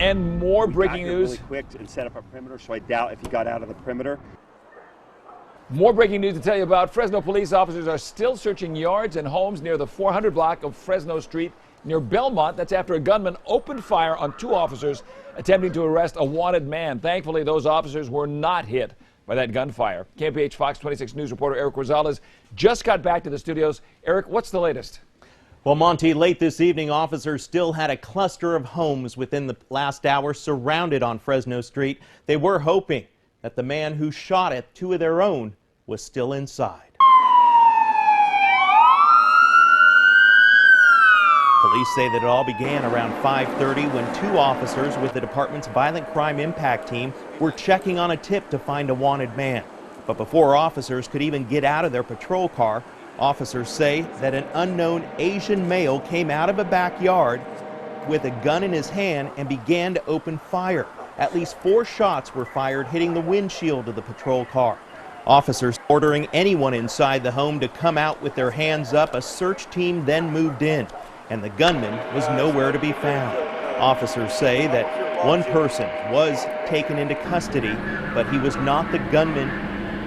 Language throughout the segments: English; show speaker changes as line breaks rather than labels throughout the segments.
And more breaking news.
Really quick and set up a perimeter, so I doubt if he got out of the perimeter.
More breaking news to tell you about. Fresno police officers are still searching yards and homes near the 400 block of Fresno Street near Belmont. That's after a gunman opened fire on 2 officers attempting to arrest a wanted man. Thankfully, those officers were not hit by that gunfire. KMPH Fox 26 News reporter Eric Rosales just got back to the studios. Eric, what's the latest?
Well, Monty, late this evening, officers still had a cluster of homes within the last hour surrounded on Fresno Street. They were hoping that the man who shot at 2 of their own was still inside. Police say that it all began around 5:30 when 2 officers with the department's violent crime impact team were checking on a tip to find a wanted man. But before officers could even get out of their patrol car, officers say that an unknown Asian male came out of a backyard with a gun in his hand and began to open fire. At least 4 shots were fired, hitting the windshield of the patrol car. Officers ordering anyone inside the home to come out with their hands up. A search team then moved in, and the gunman was nowhere to be found. Officers say that one person was taken into custody, but he was not the gunman,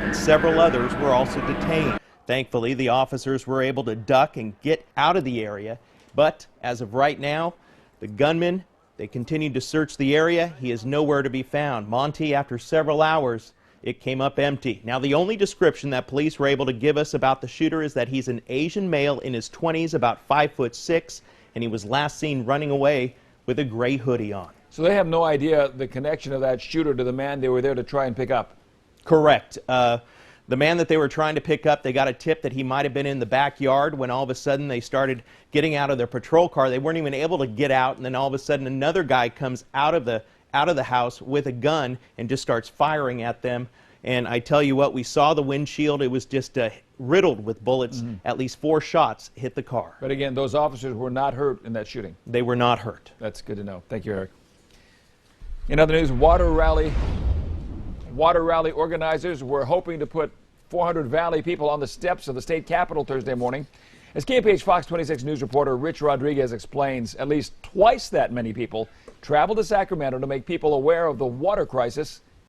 and several others were also detained. Thankfully, the officers were able to duck and get out of the area, but as of right now, the gunman, they continued to search the area. He is nowhere to be found. Monty, after several hours, it came up empty. Now, the only description that police were able to give us about the shooter is that he's an Asian male in his 20s, about 5'6", and he was last seen running away with a gray hoodie on.
So they have no idea the connection of that shooter to the man they were there to try and pick up?
Correct. The man that they were trying to pick up, they got a tip that he might have been in the backyard when all of a sudden they started getting out of their patrol car. They weren't even able to get out, and then all of a sudden another guy comes out of the house with a gun and just starts firing at them. And I tell you what, we saw the windshield. It was just riddled with bullets. At least 4 shots hit the car.
But again, those officers were not hurt in that shooting.
They were not hurt.
That's good to know. Thank you, Eric. In other news, water rally organizers were hoping to put 400 Valley people on the steps of the state capitol Thursday morning. As KMPH Fox 26 News reporter Rich Rodriguez explains, at least twice that many people traveled to Sacramento to make people aware of the water crisis